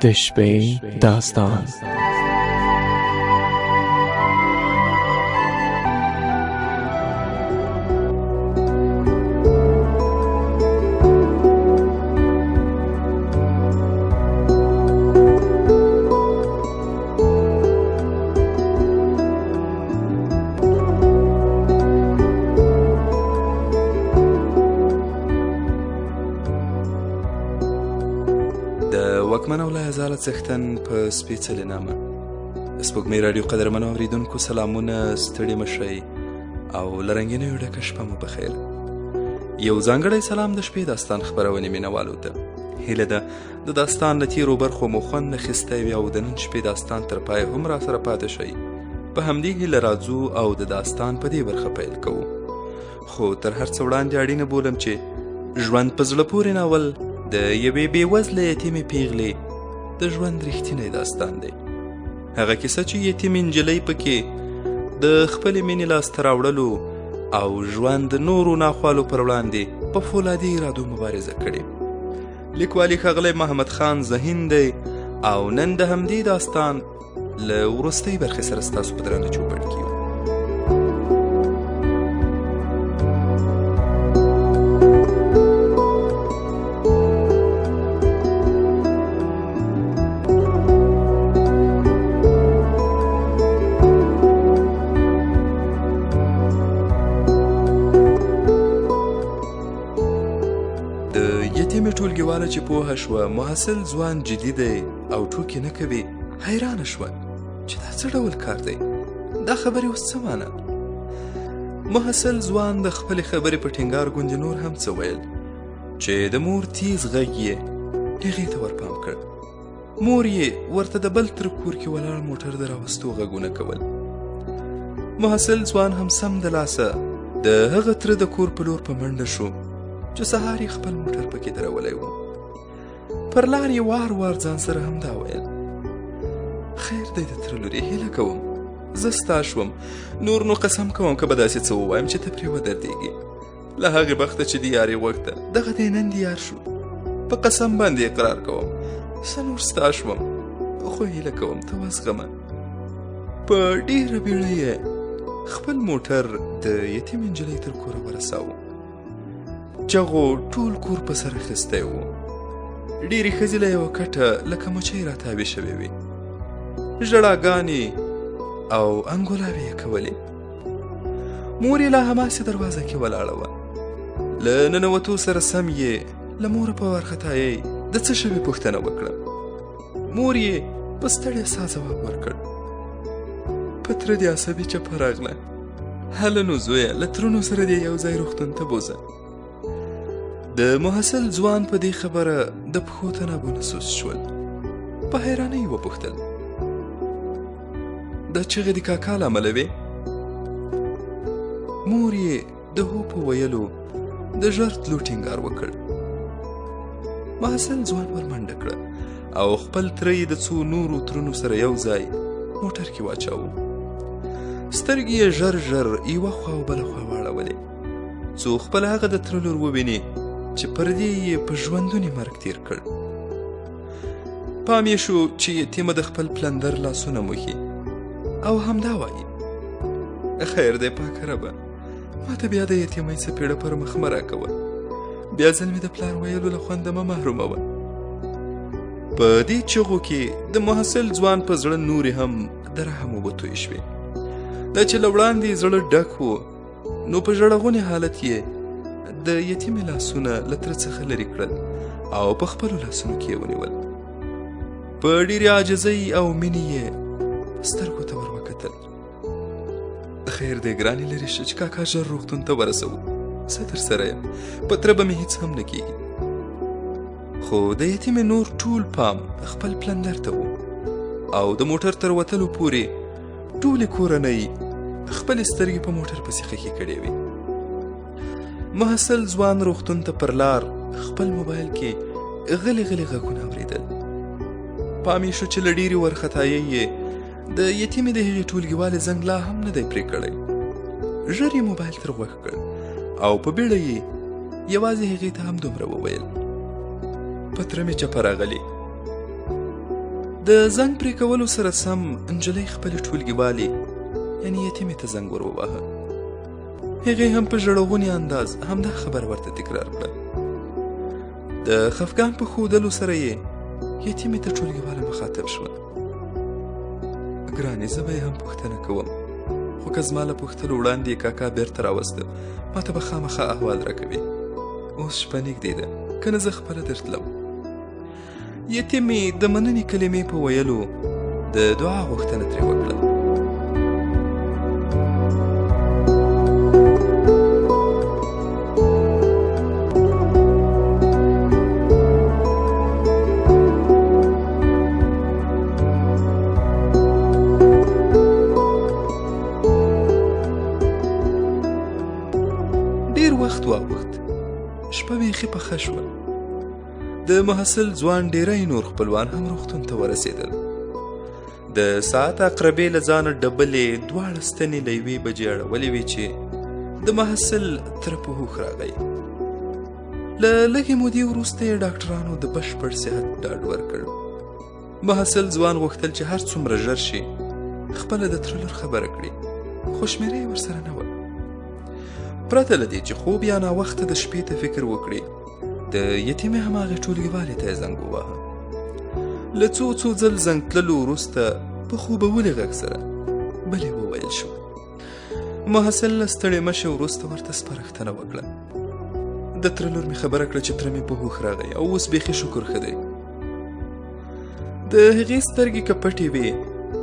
د شپې داستان. واکمن او لایزاله څښتن په سپېڅلې نامه سپوږمۍ راډیو قدرمنو اورېدونکو سلامونه، ستړي مه شئ او له رنګینیو ډکه شپه مو بخیر. یو ځانګړی سلام د شپې داستان خپرونې مینوالو ته. هیله ده د داستان له تېرو برخو مو خوند اخیستی وي او د نن شپې داستان تر پایه هم راسره پاتې شئ. په همدې هیله راځو او د داستان په دې برخه پیل کوو. خو تر هر څه وړاندې اړینه بولم چې ژوند په زړه پورې ناول د یوې بېوزله یتیمې پیغلې د ژوند رښتینی داستان دی. هغه کیسه چې یتیمې نجلۍ پکې د خپلې مینې لاسته راوړلو او ژوند نورو ناخوالو پر وړاندې په فولادي ارادو مبارزه کړې. لیکوالي ښاغلی محمد خان ذهین دی او نن د همدې داستان له وروستۍ برخې سره ستاسو په درانه چوپړ کې یو. ټولګیواله چې پوهه شوه محصل ځوان جدي دی او ټوکې نه کوي، حیرانه شوه چې دا څه ډول کار دی، دا خبرې اوس څه معنی؟ محصل ځوان د خپلې خبرې په ټینګار ګوندې نور هم څه ویل چې د مور تیز غږ یې هغې ته ورپام کړ. مور یې ورته د بل تر کور کې ولاړ موټر د راوستو غږونه کول. محصل ځوان هم سم د لاسه د هغه تره د کور په لور په منډه شو چې سهار یې خپل موټر پکې درولی و. پر لار یې وار وار ځان سره هم دا ویل: خیر دی د تره لورې، هیله کوم زه ستا شوم، نور نو قسم کوم که به داسې څه ووایم چې ته پرې ودردېږې. له هغې بخته چې د یارې غوږ ته دغه دی نن د یار شو، په قسم باندې اقرار کوم زه نور ستا شوم، خو هیله کوم ته وزغمه. په ډېره بیړه یې خپل موټر د یتیم نجلۍ تر کوره ورساوه. چغو ټول کور په سر اخیستی و. ډېرې ښځې له یوه کټه لکه مچۍ راتاوې شوې وې. ژړاګانې او انګولاوې یې کولې. مور یې لا هماسې دروازه کې ولاړه وه. له ننوتو سره سم یې له موره په وارخطایۍ د څه شوي پوښتنه وکړه. مور یې په ستړیا ساه ځواب ورکړ: په تره دې عصبي چپه راغله، هله نو زویه له ترونو سره دې یو ځای روغتون ته بوځه. د محصل ځوان په دې خبره د پښو تنابونه سوس شول. په حیرانۍ وپوښتل: دا چغې د کاکا له امله وې؟ مور یې د هو په ویلو د ژر تلو ټینګار وکړ. محصل ځوان ورمنډه کړه او خپل تره یې د څو نورو ترونو سره یو ځای موټر کې واچاوه. سترګې یې ژر ژر یوه خوا او بله خوا واړولې څو خپل هغه د تره لور وویني چې پر دې یې په ژوندوني مرګ تیر کړ. پام یې شو چې یتیمه د خپل پلندر لاسونه موښي او همدا وایي: خیر دی پاکه ربه، ما ته بیا د یتیمۍ څپېړه پر مخ مه راکوه، بیا ځل مې د پلار ویلو له خونده مه محروموه. په دې چغو کې د محصل ځوان په زړه نورې هم د رحم اوبه تویې شوې. دا چې له وړاندې زړه ډک و نو په ژړغونې حالت یې د یتیمې لاسونه له تره څخه لرې کړل او په خپلو لاسونو کې یې ونیول. په ډېرې عاجزۍ او مینې یې سترګو ته ور وکتل. خیر دی ګرانې، لرې شه چې کاکا ژر روغتون ته ورسوو، زه در سره یم، په تره به مې هېڅ هم نه کېږي. خو د یتیمې نور ټول پام خپل پلندر ته و او د موټر تر وتلو پورې ټولې کورنۍ خپلې سترګې په موټر پسې خښې کړې وې. محصل ځوان روغتون ته پر لار خپل موبایل کې غلې غلې غږونه اورېدل. پام یې شو چې له ډېرې وارخطایۍ یې د یتیمې د هغې ټولګیوالې زنګ لا هم نه دی پرې کړی. ژر یې موبایل تر غوږ کړ او په بیړه یې یوازې هغې ته هم دومره وویل: په تره مې چپه راغلې، د زنګ پرې کولو سره سم نجلۍ خپلې ټولګیوالې یعنې یتیمې ته زنګ ور وواهه. هغې هم په ژړغوني انداز همدا خبره ورته تکرار کړه. د خفګان په ښودلو سره یې یتیمې ته ټولګیواله مخاطب شوه. ګرانې زه به یې هم پوښتنه کوم، خو که زما له پوښتلو وړاندې یې کاکا بېرته راوسته ما ته به خامخا احوال راکوي. اوس شپه نږدې ده، که نه زه خپله درتلم. یتیمې د مننې کلمې په ویلو د دعا غوښتنه ترې وکړه. ډېر وخت واوښت، شپه بیخي پخه شوه. د محصل ځوان ډېری نور خپلوان هم روغتون ته ورسېدل. د ساعت عقربې له ځانه ډبلې دواړه ستنې له یوې بجې اړولې وې چې د محصل تره په هوښ راغی. له لږې مودې وروسته یې ډاکټرانو د بشپړ صحت ډاډ ورکړ. محصل ځوان غوښتل چې هر څومره ژر شي خپله د تره لور خبره کړي، خو شمېره یې ورسره نه وه. پرته له دې چې خوب یا ناوخته د شپې ته فکر وکړي، د یتیمې هماغې ټولګیوالې ته یې زنګ وواهه. له څو ځل زنګ تللو وروسته په خوبولي غږ سره بلې وویل شو. محصل له ستړې مشې وروسته ورته سپارښتنه وکړه. د تره لور مې خبره کړه چې تره مې په هوښ راغی او اوس بیخي شکر ښه دی. د هغې سترګې که پټې وې،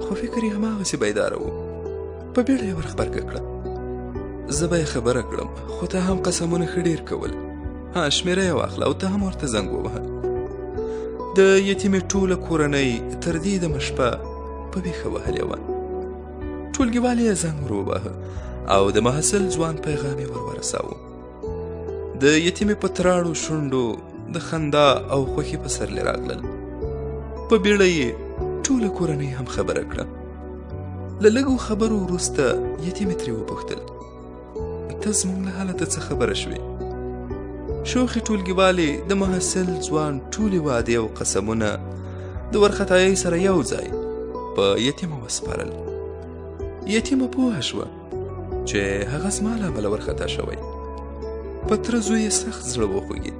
خو فکر یې هماغسې بیداره و. په بیړه یې ور غبرګه کړه. زه به یې خبره کړم، خو ته هم قسمونه ښه ډېر کول. شمېره یې واخله او ته هم ورته زنګ ووهه. د یتیمې ټوله کورنۍ تر دې دمه شپه په بیخه وهلې وه. ټولګیوالې یې زنګ ور وواهه او د محصل ځوان پیغام یې ور ورساوه. د یتیمې په تراړو شونډو د خندا او خوښۍ پسرلي راغلل. په بیړه یې ټوله کورنۍ هم خبره کړه. له لږو خبرو وروسته یتیمې ترې وپوښتل، ته زموږ له حالته څه خبره شوې؟ شوخې ټولګیوالې د محصل ځوان ټولې وعدې او قسمونه د ورختایۍ سره یو ځای په یتیمه وسپارل. یتیمه پوهه شوه چې هغه زما له امله ورخطا شوی. په تره زوی یې سخت زړه وخوږېد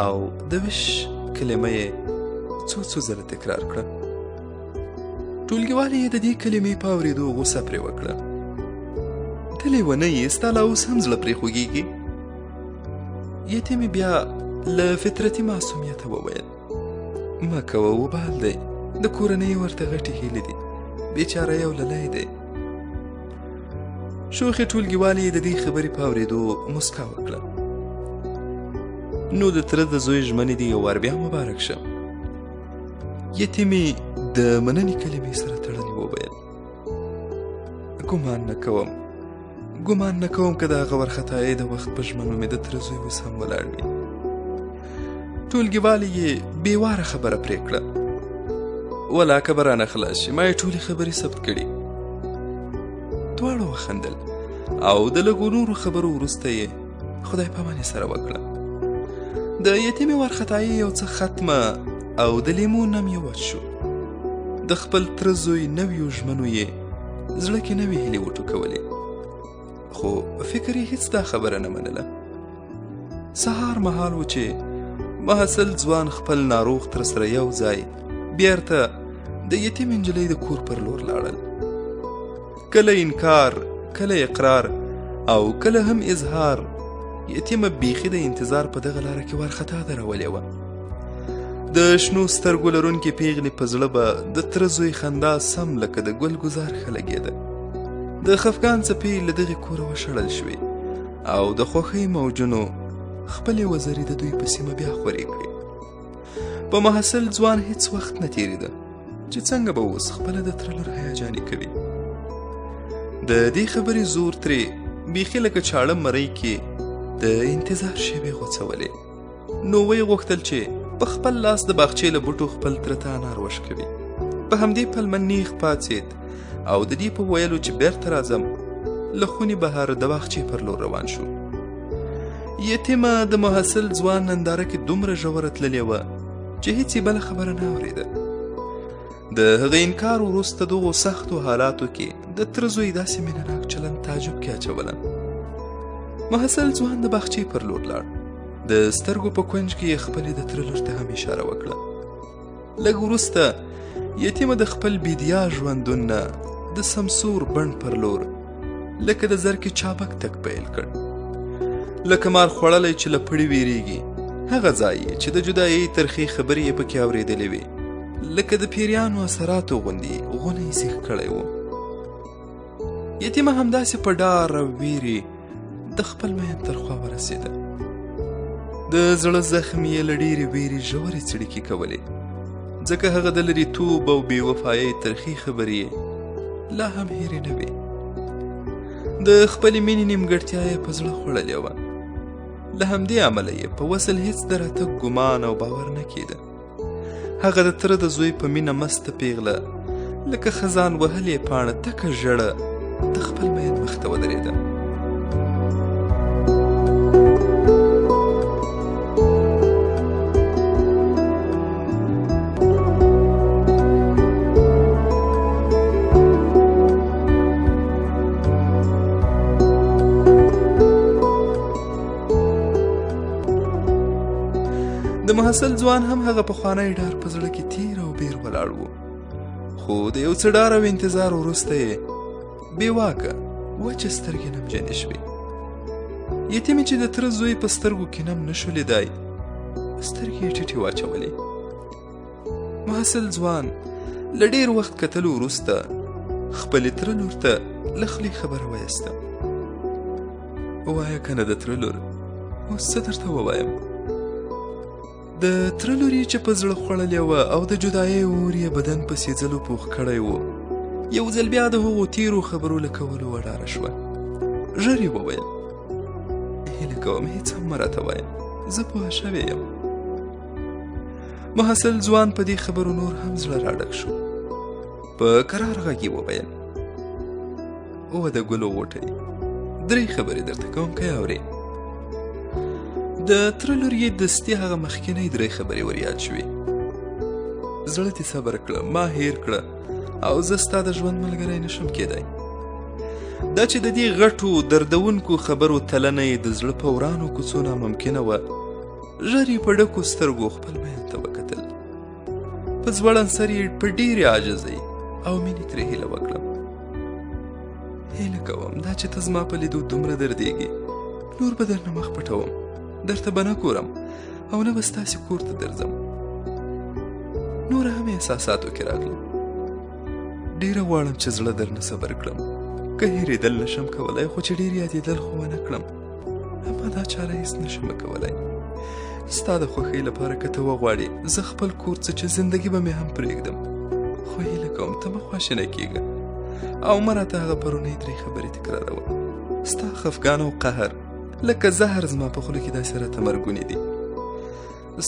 او د وش کلمه یې څو ځله تکرار کړه. ټولګیوالې یې د دې کلمې په اورېدو غوسه پرې وکړه. ته لیونۍ یې، ستا لا اوس هم زړه پرې خوږېږي؟ یتیمې بیا له فطرتي معصومیته وویل، مه کوه، وبال دی، د کورنۍ ورته غټې هیلې دي، بیچاره یو للی دی. شوخې ټولګیوالې د دې خبرې په اورېدو مسکا وکړه. نو د تره د زوی ژمنې دي، یو وار بیا مبارک شه. یتیمې د مننې کلمې سره تړلې وویل، ګمان نه کوم که د هغه ورختایۍ د وخت په ژمنو مې د تره زوی اوس هم ولاړ وي. ټولګیوالې یې بې واره خبره پرې کړه. ولاکه به رانه خلاص شي، ما یې ټولې خبرې ثبت کړي. دواړو وخندل او د لږو نورو خبرو وروسته یې خدای پاماني سره وکړه. د یتیمې ورختایۍ یو څه ختمه او د لیمو نم یې وچ شو. د خپل تره زوی نویو ژمنو یې زړه کې نوې هیلې وټوکولې، خو فکر یې هیڅ دا خبره نه منله. سهار مهال و چې محصل ځوان خپل ناروغ تره سره یو ځای بیرته د یتیم نجلۍ د کور پر لور لاړل. کله انکار، کله اقرار او کله هم اظهار، یتیمه بیخي د انتظار په دغه لاره کې ورخطا درولې وه. د شنو سترګو لرونکې پیغلې په زړه به د تره زوی خندا سم لکه د ګل ګزار ښه لګېده. د خفګان څپې له دغې کوره وشړل شوې او د خوښۍ موجونو خپلې وزرې د دوی په سیمه بیا خورې کړې. په محصل ځوان هیڅ وخت نه تېرېده چې څنګه به اوس خپله د تره لور هیجاني کوي. د دې خبرې زور ترې بیخي لکه چاړه مرۍ کې د انتظار شیبې غوڅولې. نو ویې غوښتل چې په خپل لاس د باغچې له بوټو خپل تره ته انار وشکوي. په همدې پلمه نیغ پاڅېد او د دې په ویلو چې بیرته راځم له خونې بهر د باغچې پر لور روان شو. یتیمه د محصل ځوان ننداره کې دومره ژوره تللې وه چې هیڅ یې بله خبره نه اورېده. د هغه انکار وروسته دغو سختو حالاتو کې د تره زوی داسې مینه ناک چلند تعجب کې اچولم. محصل ځوان د باغچې پر لور لاړ. د سترګو په کونج کې یې خپلې د تره لور ته هم اشاره وکړه. لږ وروسته یتیمه د خپل بیدیا ژوندون نه د سمسور بڼ پر لور لکه د زرکې چابک تک پیل کړ. لکه مار خوړلی چې له پړي ویریږي، هغه ځای چې د جدایۍ ترخې خبرې یې پکې اورېدلې وې، لکه د پیریانو اثراتو غوندې غونه یې سیخ کړی و. یتیمه همداسې په ډار او ویرې د خپل مین تر خوا ورسېده. د زړه زخم یې له ډېرې ویرې ژورې څړیکې کولې، ځکه هغه د لرېتوب او بې وفایۍ ترخې خبرې یې لا هم هېرې نه وې. د خپلې مینې نیمګړتیا یې په زړه خوړلې وه. له همدې امله یې په وصل هېڅ د راتګ ګمان او باور نه کېده. هغه د تره د زوی په مینه مسته پیغله لکه خزان وهلې پاڼه تکه ژړه د خپل مین مخ ته ودرېده. د محصل ځوان هم هغه پخوانی ډار په زړه کې تیر او بیر ولاړ و، خو د یو څه ډار او انتظار وروسته یې بې واکه وچې سترګې نمجنې شوې. یتیمې چې د تره زوی په سترګو کې نم نه شو لیدای، سترګې یې ټیټې واچولې. محصل ځوان له ډېر وخت کتلو وروسته خپلې تره لور ته له خولې خبره وایسته. ووایه که نه د تره لور، اوس څه درته ووایم؟ د تره لور یې چې په زړه خوړلې وه او د جدایۍ اور یې بدن په سېځلو پوخ کړی و، یو ځل بیا د هغو تیرو خبرو له کولو وډاره شوه. ژر یې وویل: هیله کوم هېڅ هم مه راته وایه، زه پوه شوې یم. محصل ځوان په دې خبرو نور هم زړه راډک شو. په کرار غږ یې وویل: اوه د ګلو غوټۍ، 3 خبرې درته کوم که یې اورې؟ د تره لور یې دستي هغه مخکینۍ 3 خبرې ور یاد شوې. زړه دې صبر کړه، ما هیر کړه او زه ستا د ژوند ملګری نشم کېدی. دا چې د دې غټو دردونکو خبرو تلنه یې د زړه په ورانو کوڅو ناممکنه وه، ژر یې په ډکو سترګو خپل مین ته وکتل. په ځوړند سر یې په ډېرې عاجزۍ او مینې ترې هیله وکړه: هیله کوم دا چې ته زما په لیدو دومره دردېږې، نور به درنه مخ پټوم، درته به نه ګورم او نه به ستاسې کور ته درځم. نوره هم احساساتو کې راغلم. ډېره غواړم چې زړه درنه صبر کړم، که هېرېدل نشم کولی، خو چې ډېر یادېدل خو ونه کړم. اما دا چاره هېڅ نشم کولی. ستا د خوښۍ لپاره که ته وغواړې، زه خپل کور څه چې زندګي به مې هم پرېږدم، خو هیله کوم ته مه خواشینی کېږه او مه راته هغه پرونۍ 3 خبرې تکراروه. ستا خفګان او قهر لکه زهر زما په خوله کې داسې راته مرګونې دي.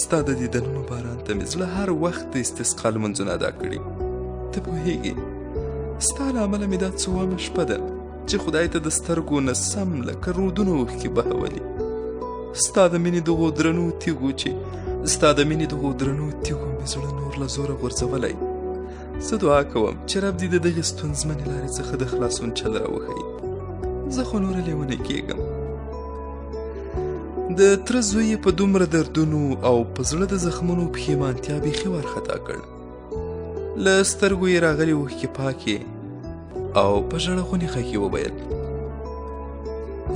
ستا د دیدنونو باران ته مې زړه هر وخت د استسقا لمونځونه ادا کړي. ته پوهېږې ستا له امله مې دا 4مه شپه ده چې خدای ته د سترګو نه سم لکه رودونو اوښکې بهولي. ستا د مینې دغو درنو تیږو مې زړه نور له زوره غورځولی. زه دعا کوم چې رب دې د دغې ستونزمنې لارې څخه د خلاصون چل راوښیي. زه خو نوره لیونی کېږم. د تره زوی یې په دومره دردونو او په زړه د زخمونو پښیمانتیا بیخي وارخطا کړ. له سترګو یې راغلې اوښکې پاکې او په ژړه غونې غږ یې وویل: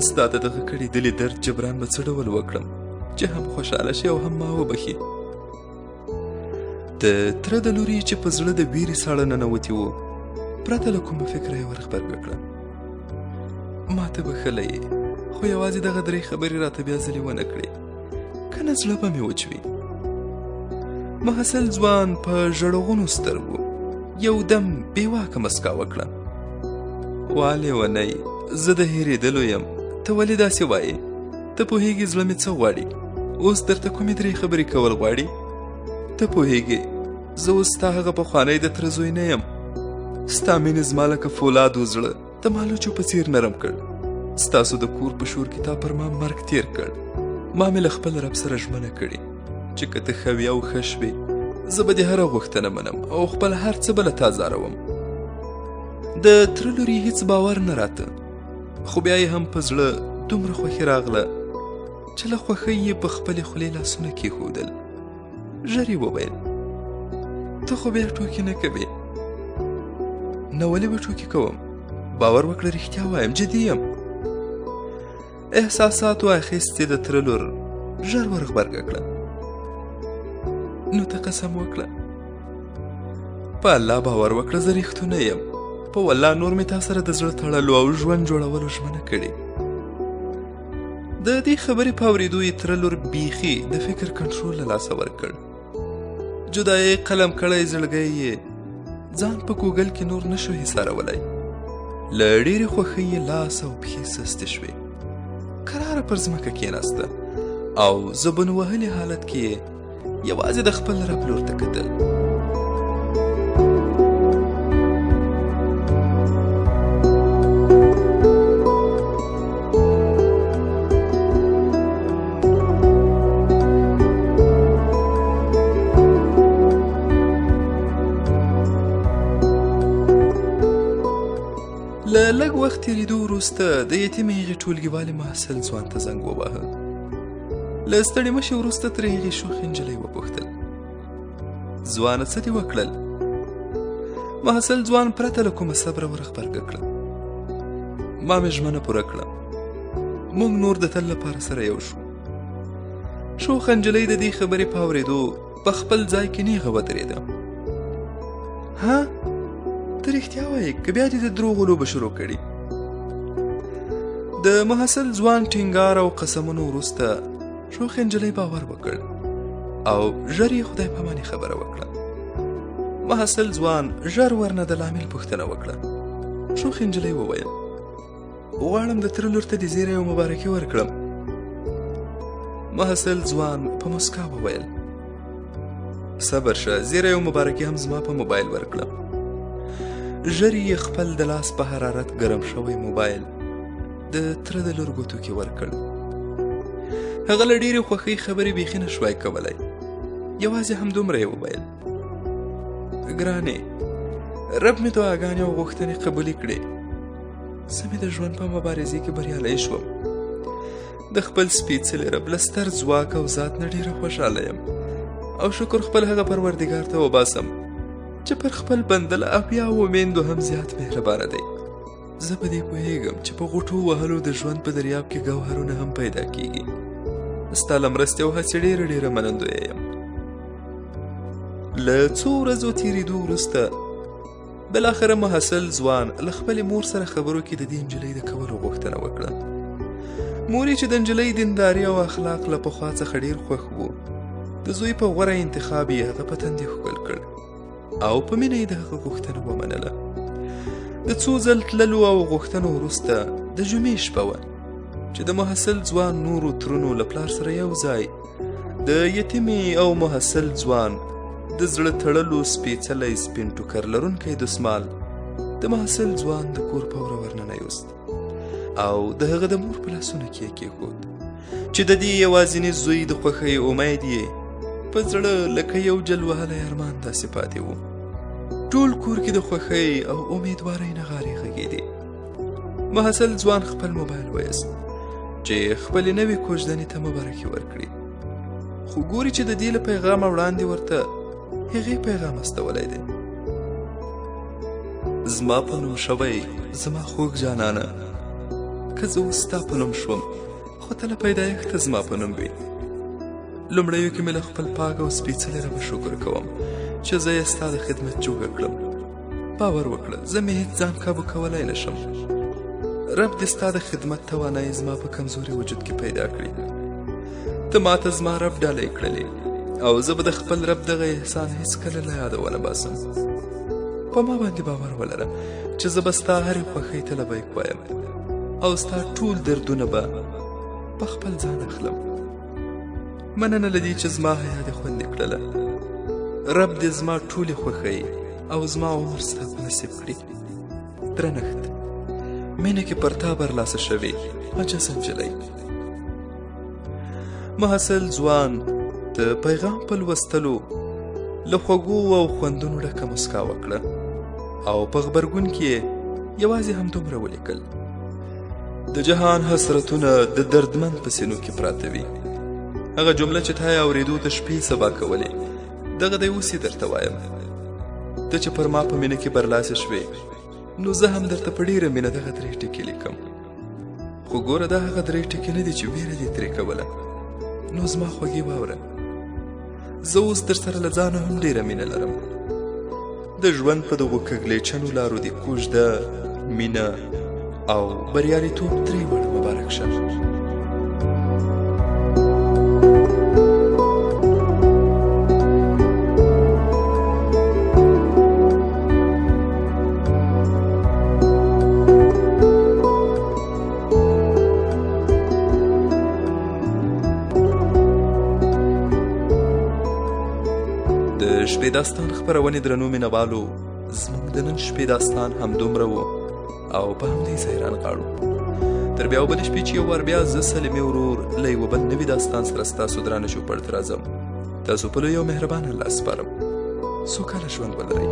ستا د دغه کړېدلي درد جبران به څه ډول وکړم چې هم خوشحاله شي او هم ما وبخي. د تره د لور یې چې په زړه د ویرې ساړه ننوتي وو، پرته له کومه فکره یې ورغبرګه کړه: ما ته بښلی یې، خو یوازې دغه 3 خبرې راته بیا ځلې ونه کړې، که نه زړه به مې وچ وي. محصل ځوان په ژړغونو سترګو یو دم بې واکه مسکا وکړه: وا لیونۍ، زه د هېرېدلو یم، ته ولې داسې وایې؟ ته پوهېږې زړه مې څه غواړي؟ اوس درته کومې 3 خبرې کول غواړي؟ ته پوهېږې زه اوس ستا هغه پخوانی د تره زوی نه یم. ستا مینې زما لکه فولادو زړه د مالوچو په څېر نرم کړ. ستاسو د کور په شور کې تا پر ما مرګ تیر کړ. ما مې له خپل رب سره ژمنه کړې چې که ته ښه وې او ښه شوې، زه به دې هره غوښتنه منم او خپل هر څه به له تا زاروم. د تره لور یې هېڅ باور نه راته، خو بیا یې هم په زړه دومره خوښي راغله چې له خوښۍ یې په خپلې خولې لاسونه کېښودل. ژر یې وویل: ته خو بیا ټوکې نه کوې. نه ولې به ټوکې کوم؟ باور وکړه رښتیا وایم، جدي یم. احساساتو اخیستې د تره لور ژر ور غبرګه کړه. نو ته قسم وکړه. په الله باور وکړه زه رښتونه یم. په والله نور مې تا سره د زړه تړلو او ژوند جوړولو ژمنه کړې. د دې خبرې په اورېدو یې تره لور بیخي د فکر کنټرول له لاسه ورکړ. جدایي قلم کړی زړګی یې ځان په ګوګل کې نور نشو حسارولی. له ډېرې خوښۍ یې لاس او پښې سستې شوې. کراره پر ځمکه کېناسته او زبون وهلي حالت کې یې یوازې د خپل رب لور ته کتل. له لږ وخت تېرېدو وروسته د یتیمې هغې ټولګیوالې محصل ځوان ته زنګ وواهه. له ستړې مشې وروسته ترې هغې شوخې نجلۍ وپوښتل: ځوانه څه دې وکړل؟ محصل ځوان پرته له کومه صبره ور غبرګه کړه: ما مې ژمنه پوره کړه، موږ نور د تل لپاره سره یو شو. شوخه نجلۍ د دې خبرې په اورېدو په خپل ځای کې نیغه ودرېده. ها، ته رښتیا وایې که بیا دې د دروغو لوبه شروع کړي؟ د محصل ځوان ټینګار او قسمونو وروسته شوخې نجلۍ باور وکړ او ژر یې خدای پاماني خبره وکړه. محصل ځوان ژر ورنه د لامل پوښتنه وکړه. شوخې نجلۍ وویل: غواړم د تره لور ته دې زیری او مبارکي ورکړم. محصل ځوان په مسکا وویل: صبر شه، زیری او مبارکي هم زما په موبایل ورکړه. ژر یې خپل د لاس په حرارت ګرم شوی موبایل د تره د لور ګوتو کې ورکړ. هغه له ډېرې خوښۍ خبرې بیخي نه شوای کولی. یوازې همدومره یې وویل: ګرانې، رب مې دعاګانې او غوښتنې قبولې کړې. زه مې د ژوند په مبارزې کې بریالی شوم. د خپل سپېڅلي رب له ستر ځواک او ذات نه ډېره خوشحاله یم او شکر خپل هغه پروردګار ته وباسم چې پر خپل بنده له اویاوو میندو هم زیات مهربانه دی. زه په دې پوهیږم چې په غوټو وهلو د ژوند په دریاب کې ګوهرونه هم پیدا کیږي. ستا له مرستې او هڅې ډېره منندویه یم. له څو ورځو تېرېدو وروسته بالاخره محصل ځوان له خپلې مور سره خبرو کې د دې نجلۍ د کولو غوښتنه وکړه. مور یې چې د نجلۍ دینداري او اخلاق له پخوا څخه ډېر خوښ وو، د زوی په غوره انتخاب یې هغه په تندي ښکل کړ او په مینه یې د هغه غوښتنه ومنله. د څو ځل تللو او غوښتنو وروسته د جمعې شپه وه چې د محصل ځوان نورو ترونو له پلار سره یو ځای د یتیمې او محصل ځوان د زړه تړلو سپېڅلی سپین ټوکر لرونکی دسمال د محصل ځوان د کور په وره ورننیوست او د هغه د مور په لاسونو کې یې کېښود چې د دې یوازیني زوی د خوښۍ امید یې په زړه لکه یو جل وهلی ارمان داسې پاتې و. ټول کور کې د خوښۍ او امیدوارۍ نغارې غږېدې. محصل ځوان خپل موبایل ویست چې خپلې نوې کوژدنې ته مبارکي ورکړي، خو ګوري چې د دې له پیغامه وړاندې ورته هغې پیغام استولی دی: زما په نوم شوی زما خوږ جانانه، که زه اوس ستا په نوم شوم خو ته له پیدایښته زما په نوم وي. لومړیو کې مې له خپل پاک او سپېڅلي ربه شکر کوم چې زه یې ستا د خدمت جوګه کړم. باور وکړه زه مې هېڅ ځان کابو کولی نه شم. رب دې ستا د خدمت توانایي زما په کمزوري وجود کې پیدا کړي. ته ما ته زما رب ډالۍ کړلې او زه به د خپل رب دغه احسان هېڅکله له یاده ونه باسم. په ما باندې باور ولره چې زه به ستا هرې خوښۍ ته لبیک وایم او ستا ټول دردونه به په خپل ځان اخلم. مننه له دې چې زما حیا دې خوندي کړله. رب دې زما ټولې خوښۍ او زما عمر ستا په نصیب کړي. درنښت، مینه کې پر تا برلاسه شوې عجزه نجلۍ. محصل ځوان د پیغام په لوستلو له خوږو او خوندونو ډکه مسکا وکړه او په غبرګون کې یې یوازې همدومره ولیکل: د جهان حسرتونه د دردمند په سینو کې پراته وي. هغه جمله چې تا یې اورېدو ته شپې سبا کولې، دغه دی اوس یې درته وایم. ته چې پر ما په مینه کې برلاسه شوې، نو زه هم درته په ډېره مینه دغه 3 ټکي لیکم. خو ګوره دا هغه 3 ټکي نه دي چې ویره دې ترې کوله. نو زما خوږې واوره، زه اوس در سره له ځانه هم ډېره مینه لرم. د ژوند په دغو کږلېچنو لارو دې کوژده، مینه او بریالیتوب 3 واړه مبارک شه. د شپې داستان خپرونې درنو مینوالو، زموږ د نن شپې داستان همدومره و او په همدې حیران غاړو. تر بیا بلې شپې چې یو وار بیا زه سلیمې ورور له یوه بل نوي داستان سره ستاسو درانه چوپړ ته راځم. تاسو په لوی او مهربان الله سپارم. سوکاله ژوند ولرئ.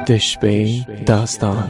د شپې داستان.